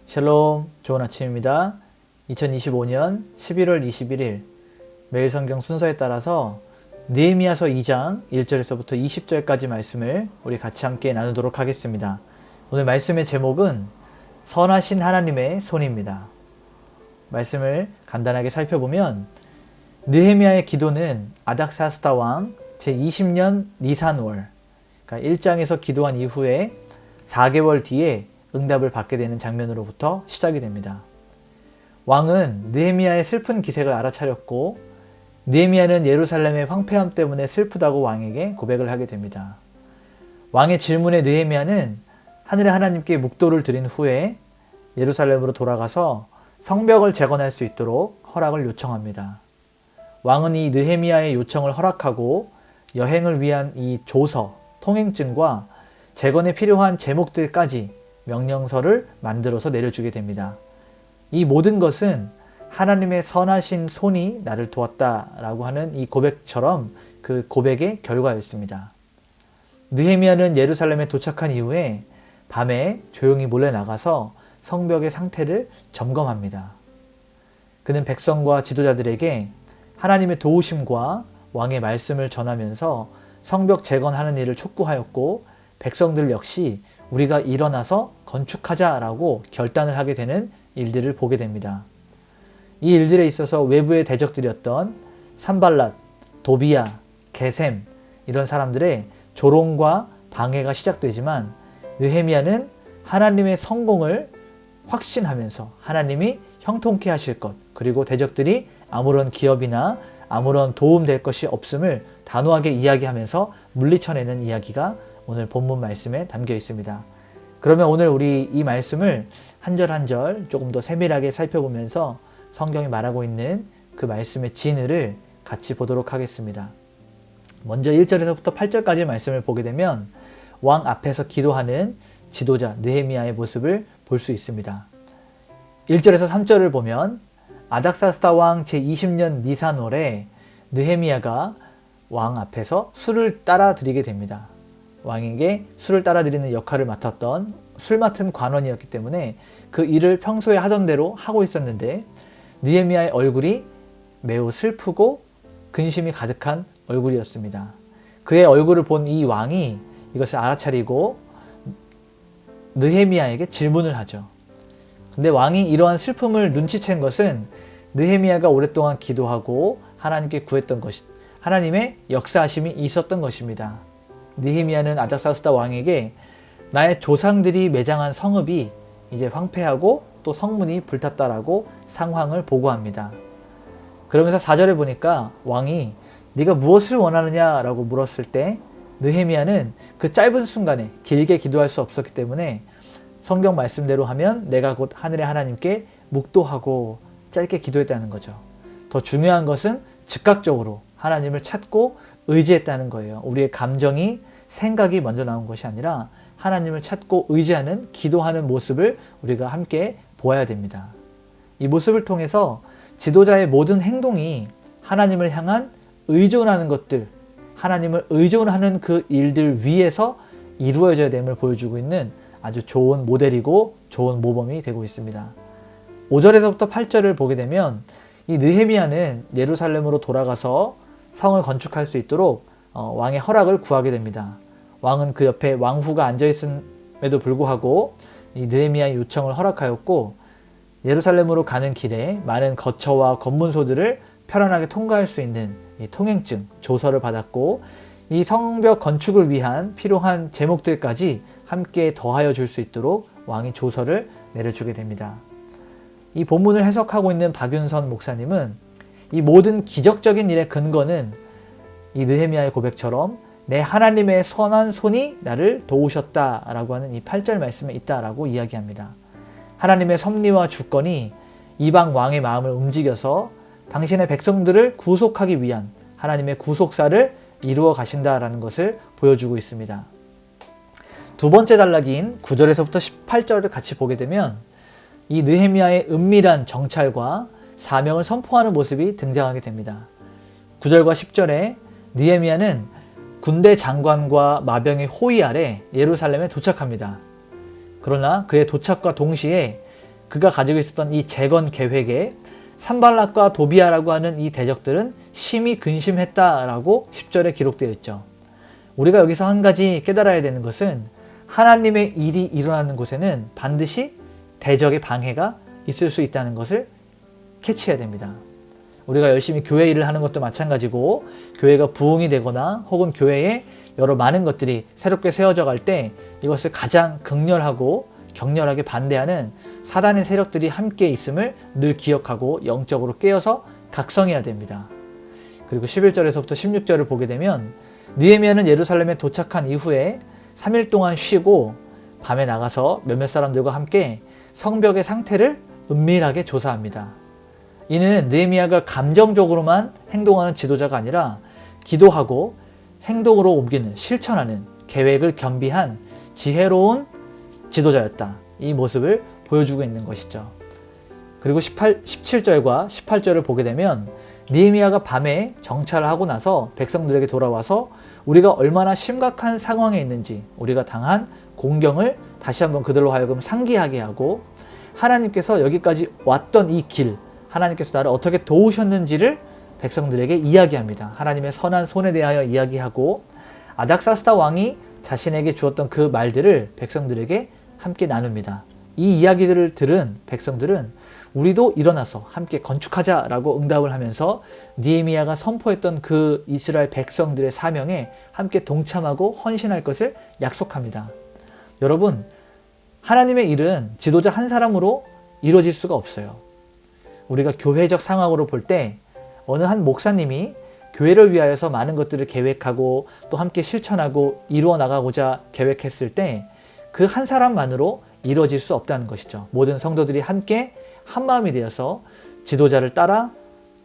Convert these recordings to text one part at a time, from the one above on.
샬롬, 좋은 아침입니다. 2025년 11월 21일 매일 성경 순서에 따라서 느헤미야서 2장 1절에서부터 20절까지 말씀을 우리 같이 함께 나누도록 하겠습니다. 오늘 말씀의 제목은 선하신 하나님의 손입니다. 말씀을 간단하게 살펴보면 느헤미야의 기도는 아닥사스다 왕 제20년 니산월, 그러니까 1장에서 기도한 이후에 4개월 뒤에 응답을 받게 되는 장면으로부터 시작이 됩니다. 왕은 느헤미야의 슬픈 기색을 알아차렸고 느헤미야는 예루살렘의 황폐함 때문에 슬프다고 왕에게 고백을 하게 됩니다. 왕의 질문에 느헤미야는 하늘의 하나님께 묵도를 드린 후에 예루살렘으로 돌아가서 성벽을 재건할 수 있도록 허락을 요청합니다. 왕은 이 느헤미야의 요청을 허락하고 여행을 위한 이 조서, 통행증과 재건에 필요한 제목들까지 명령서를 만들어서 내려주게 됩니다. 이 모든 것은 하나님의 선하신 손이 나를 도왔다라고 하는 이 고백처럼 그 고백의 결과였습니다. 느헤미야는 예루살렘에 도착한 이후에 밤에 조용히 몰래 나가서 성벽의 상태를 점검합니다. 그는 백성과 지도자들에게 하나님의 도우심과 왕의 말씀을 전하면서 성벽 재건하는 일을 촉구하였고 백성들 역시 우리가 일어나서 건축하자라고 결단을 하게 되는 일들을 보게 됩니다. 이 일들에 있어서 외부의 대적들이었던 산발랏, 도비야, 게셈 이런 사람들의 조롱과 방해가 시작되지만 느헤미야는 하나님의 성공을 확신하면서 하나님이 형통케 하실 것, 그리고 대적들이 아무런 기업이나 아무런 도움될 것이 없음을 단호하게 이야기하면서 물리쳐내는 이야기가 오늘 본문 말씀에 담겨 있습니다. 그러면 오늘 우리 이 말씀을 한 절 한 절 조금 더 세밀하게 살펴보면서 성경이 말하고 있는 그 말씀의 진의를 같이 보도록 하겠습니다. 먼저 1절에서부터 8절까지 말씀을 보게 되면 왕 앞에서 기도하는 지도자 느헤미야의 모습을 볼 수 있습니다. 1절에서 3절을 보면 아닥사스다 왕 제20년 니산월에 느헤미야가 왕 앞에서 술을 따라 드리게 됩니다. 왕에게 술을 따라 드리는 역할을 맡았던 술 맡은 관원이었기 때문에 그 일을 평소에 하던 대로 하고 있었는데 느헤미야의 얼굴이 매우 슬프고 근심이 가득한 얼굴이었습니다. 그의 얼굴을 본 이 왕이 이것을 알아차리고 느헤미야에게 질문을 하죠. 근데 왕이 이러한 슬픔을 눈치챈 것은 느헤미야가 오랫동안 기도하고 하나님께 구했던 것이 하나님의 역사하심이 있었던 것입니다. 느헤미야는 아닥사스다 왕에게 나의 조상들이 매장한 성읍이 이제 황폐하고 또 성문이 불탔다라고 상황을 보고합니다. 그러면서 4절에 보니까 왕이 네가 무엇을 원하느냐라고 물었을 때 느헤미야는 그 짧은 순간에 길게 기도할 수 없었기 때문에 성경 말씀대로 하면 내가 곧 하늘의 하나님께 묵도하고 짧게 기도했다는 거죠. 더 중요한 것은 즉각적으로 하나님을 찾고 의지했다는 거예요. 우리의 감정이 생각이 먼저 나온 것이 아니라 하나님을 찾고 의지하는 기도하는 모습을 우리가 함께 보아야 됩니다. 이 모습을 통해서 지도자의 모든 행동이 하나님을 향한 의존하는 것들, 하나님을 의존하는 그 일들 위에서 이루어져야 됨을 보여주고 있는 아주 좋은 모델이고 좋은 모범이 되고 있습니다. 5절에서부터 8절을 보게 되면 이 느헤미야는 예루살렘으로 돌아가서 성을 건축할 수 있도록 왕의 허락을 구하게 됩니다. 왕은 그 옆에 왕후가 앉아있음에도 불구하고 이 느헤미야의 요청을 허락하였고 예루살렘으로 가는 길에 많은 거처와 검문소들을 편안하게 통과할 수 있는 이 통행증, 조서를 받았고 이 성벽 건축을 위한 필요한 제목들까지 함께 더하여 줄 수 있도록 왕이 조서를 내려주게 됩니다. 이 본문을 해석하고 있는 박윤선 목사님은 이 모든 기적적인 일의 근거는 이 느헤미야의 고백처럼 내 하나님의 선한 손이 나를 도우셨다라고 하는 이 8절 말씀에 있다라고 이야기합니다. 하나님의 섭리와 주권이 이방 왕의 마음을 움직여서 당신의 백성들을 구속하기 위한 하나님의 구속사를 이루어 가신다라는 것을 보여주고 있습니다. 두 번째 단락인 9절에서부터 18절을 같이 보게 되면 이 느헤미야의 은밀한 정찰과 사명을 선포하는 모습이 등장하게 됩니다. 9절과 10절에 느헤미야는 군대 장관과 마병의 호위 아래 예루살렘에 도착합니다. 그러나 그의 도착과 동시에 그가 가지고 있었던 이 재건 계획에 산발락과 도비아라고 하는 이 대적들은 심히 근심했다라고 10절에 기록되어 있죠. 우리가 여기서 한 가지 깨달아야 되는 것은 하나님의 일이 일어나는 곳에는 반드시 대적의 방해가 있을 수 있다는 것을 캐치해야 됩니다. 우리가 열심히 교회 일을 하는 것도 마찬가지고 교회가 부흥이 되거나 혹은 교회에 여러 많은 것들이 새롭게 세워져 갈 때 이것을 가장 극렬하고 격렬하게 반대하는 사단의 세력들이 함께 있음을 늘 기억하고 영적으로 깨어서 각성해야 됩니다. 그리고 11절에서부터 16절을 보게 되면 느헤미야는 예루살렘에 도착한 이후에 3일 동안 쉬고 밤에 나가서 몇몇 사람들과 함께 성벽의 상태를 은밀하게 조사합니다. 이는 느헤미야가 감정적으로만 행동하는 지도자가 아니라 기도하고 행동으로 옮기는, 실천하는, 계획을 겸비한 지혜로운 지도자였다. 이 모습을 보여주고 있는 것이죠. 그리고 17절과 18절을 보게 되면 느헤미야가 밤에 정찰을 하고 나서 백성들에게 돌아와서 우리가 얼마나 심각한 상황에 있는지, 우리가 당한 공경을 다시 한번 그들로 하여금 상기하게 하고 하나님께서 여기까지 왔던 이 길, 하나님께서 나를 어떻게 도우셨는지를 백성들에게 이야기합니다. 하나님의 선한 손에 대하여 이야기하고 아닥사스다 왕이 자신에게 주었던 그 말들을 백성들에게 함께 나눕니다. 이 이야기들을 들은 백성들은 우리도 일어나서 함께 건축하자라고 응답을 하면서 느헤미야가 선포했던 그 이스라엘 백성들의 사명에 함께 동참하고 헌신할 것을 약속합니다. 여러분, 하나님의 일은 지도자 한 사람으로 이루어질 수가 없어요. 우리가 교회적 상황으로 볼 때 어느 한 목사님이 교회를 위하여서 많은 것들을 계획하고 또 함께 실천하고 이루어 나가고자 계획했을 때 그 한 사람만으로 이루어질 수 없다는 것이죠. 모든 성도들이 함께 한마음이 되어서 지도자를 따라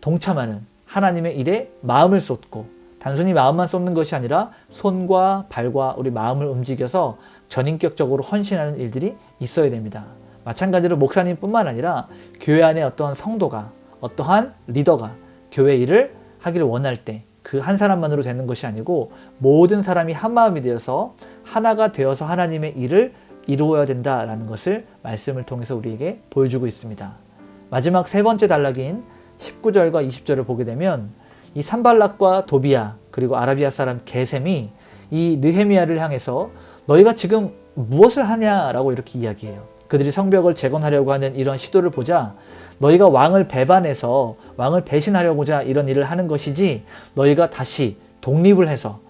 동참하는 하나님의 일에 마음을 쏟고 단순히 마음만 쏟는 것이 아니라 손과 발과 우리 마음을 움직여서 전인격적으로 헌신하는 일들이 있어야 됩니다. 마찬가지로 목사님뿐만 아니라 교회 안에 어떠한 성도가, 어떠한 리더가 교회 일을 하기를 원할 때 그 한 사람만으로 되는 것이 아니고 모든 사람이 한마음이 되어서 하나가 되어서 하나님의 일을 이루어야 된다라는 것을 말씀을 통해서 우리에게 보여주고 있습니다. 마지막 세 번째 단락인 19절과 20절을 보게 되면 이 산발락과 도비아 그리고 아라비아 사람 게셈이 이 느헤미야를 향해서 너희가 지금 무엇을 하냐라고 이렇게 이야기해요. 그들이 성벽을 재건하려고 하는 이런 시도를 보자 너희가 왕을 배반해서 왕을 배신하려고자 이런 일을 하는 것이지 너희가 다시 독립을 해서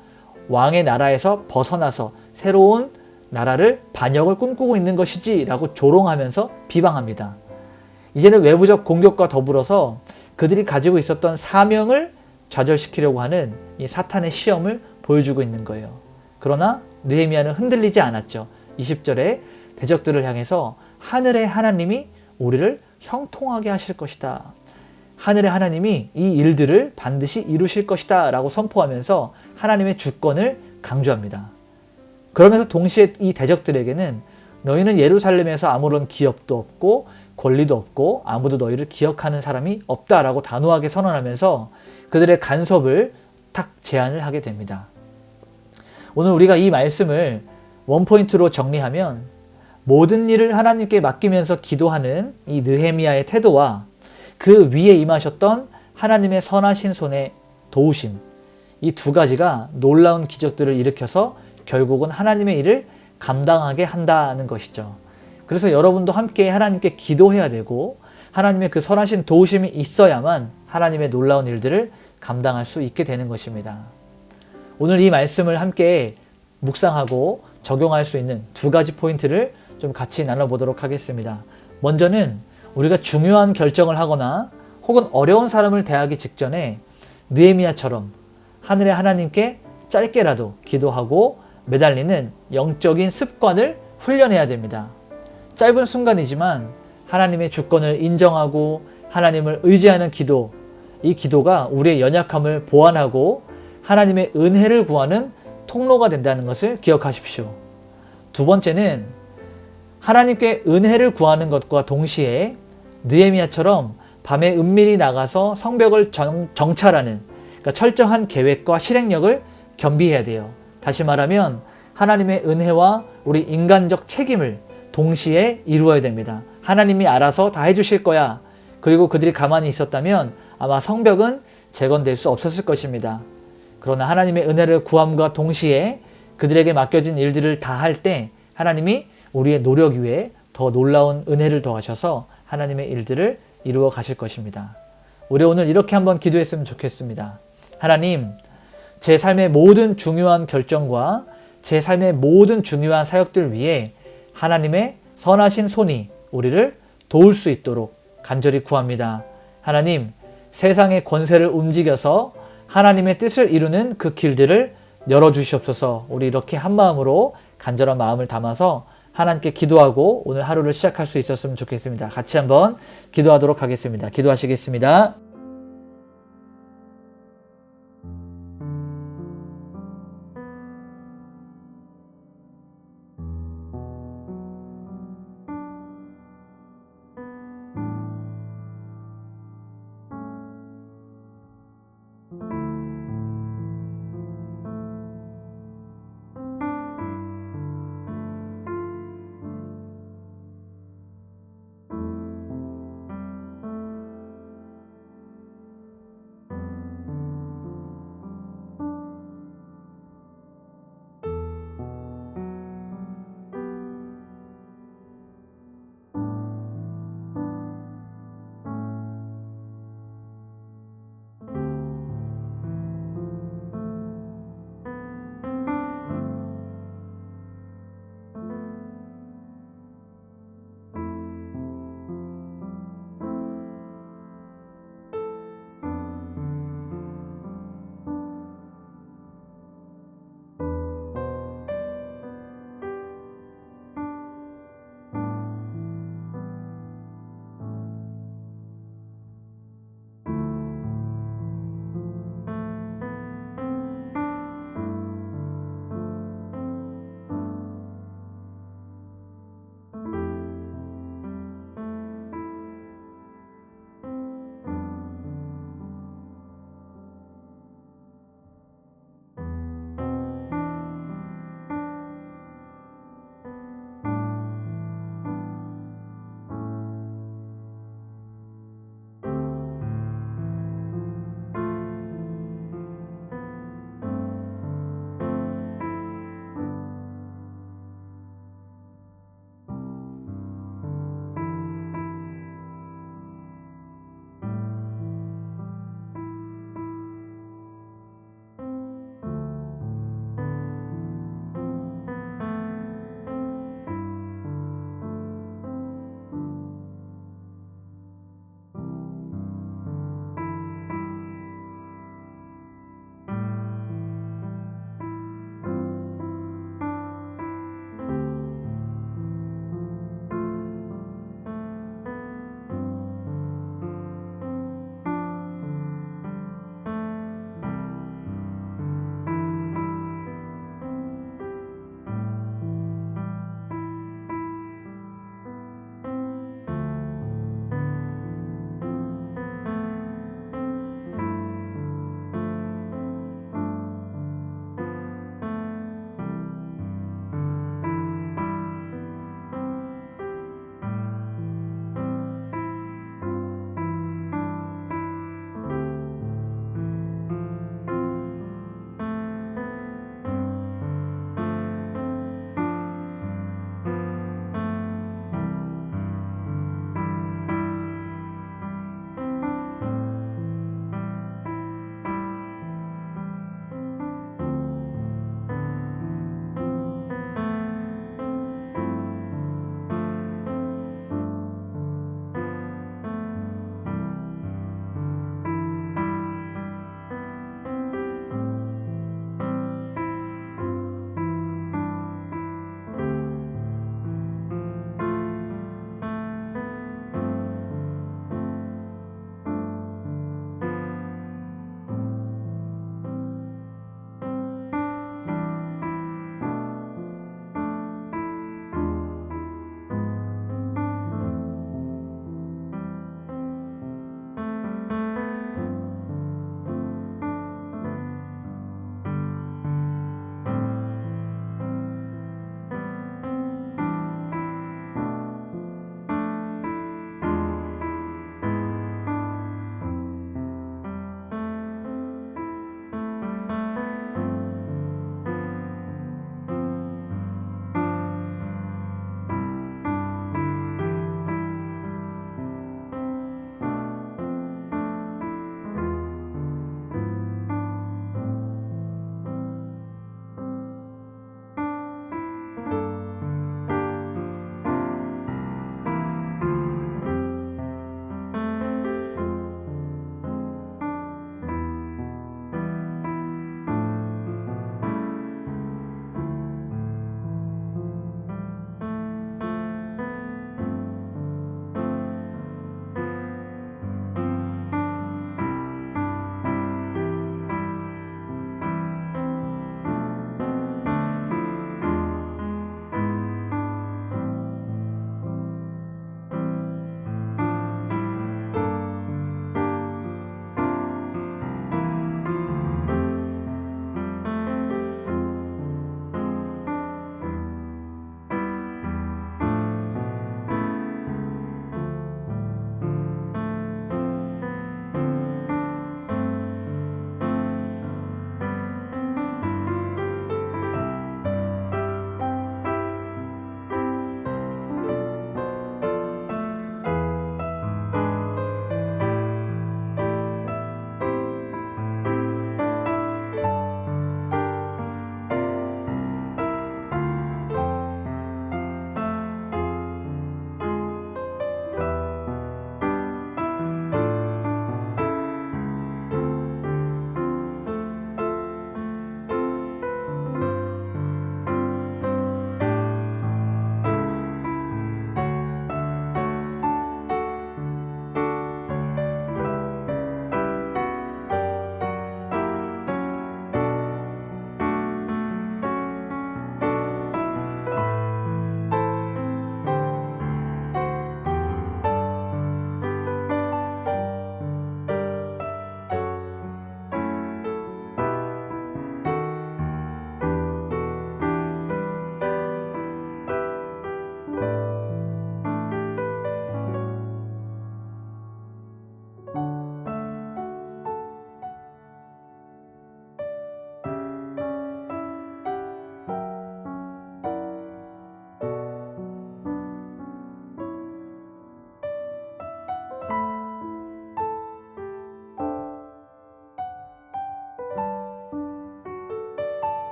왕의 나라에서 벗어나서 새로운 나라를 반역을 꿈꾸고 있는 것이지 라고 조롱하면서 비방합니다. 이제는 외부적 공격과 더불어서 그들이 가지고 있었던 사명을 좌절시키려고 하는 이 사탄의 시험을 보여주고 있는 거예요. 그러나 느헤미야는 흔들리지 않았죠. 20절에 대적들을 향해서 하늘의 하나님이 우리를 형통하게 하실 것이다. 하늘의 하나님이 이 일들을 반드시 이루실 것이다 라고 선포하면서 하나님의 주권을 강조합니다. 그러면서 동시에 이 대적들에게는 너희는 예루살렘에서 아무런 기업도 없고 권리도 없고 아무도 너희를 기억하는 사람이 없다라고 단호하게 선언하면서 그들의 간섭을 탁 제안을 하게 됩니다. 오늘 우리가 이 말씀을 원포인트로 정리하면 모든 일을 하나님께 맡기면서 기도하는 이 느헤미야의 태도와 그 위에 임하셨던 하나님의 선하신 손의 도우심, 이 두 가지가 놀라운 기적들을 일으켜서 결국은 하나님의 일을 감당하게 한다는 것이죠. 그래서 여러분도 함께 하나님께 기도해야 되고 하나님의 그 선하신 도우심이 있어야만 하나님의 놀라운 일들을 감당할 수 있게 되는 것입니다. 오늘 이 말씀을 함께 묵상하고 적용할 수 있는 두 가지 포인트를 좀 같이 나눠보도록 하겠습니다. 먼저는 우리가 중요한 결정을 하거나 혹은 어려운 사람을 대하기 직전에 느헤미야처럼 하늘의 하나님께 짧게라도 기도하고 매달리는 영적인 습관을 훈련해야 됩니다. 짧은 순간이지만 하나님의 주권을 인정하고 하나님을 의지하는 기도, 이 기도가 우리의 연약함을 보완하고 하나님의 은혜를 구하는 통로가 된다는 것을 기억하십시오. 두 번째는 하나님께 은혜를 구하는 것과 동시에 느헤미야처럼 밤에 은밀히 나가서 성벽을 정찰하는, 그러니까 철저한 계획과 실행력을 겸비해야 돼요. 다시 말하면 하나님의 은혜와 우리 인간적 책임을 동시에 이루어야 됩니다. 하나님이 알아서 다 해주실 거야. 그리고 그들이 가만히 있었다면 아마 성벽은 재건될 수 없었을 것입니다. 그러나 하나님의 은혜를 구함과 동시에 그들에게 맡겨진 일들을 다 할 때 하나님이 우리의 노력 위에 더 놀라운 은혜를 더하셔서 하나님의 일들을 이루어 가실 것입니다. 우리 오늘 이렇게 한번 기도했으면 좋겠습니다. 하나님, 제 삶의 모든 중요한 결정과 제 삶의 모든 중요한 사역들 위해 하나님의 선하신 손이 우리를 도울 수 있도록 간절히 구합니다. 하나님, 세상의 권세를 움직여서 하나님의 뜻을 이루는 그 길들을 열어주시옵소서. 우리 이렇게 한 마음으로 간절한 마음을 담아서 하나님께 기도하고 오늘 하루를 시작할 수 있었으면 좋겠습니다. 같이 한번 기도하도록 하겠습니다. 기도하시겠습니다.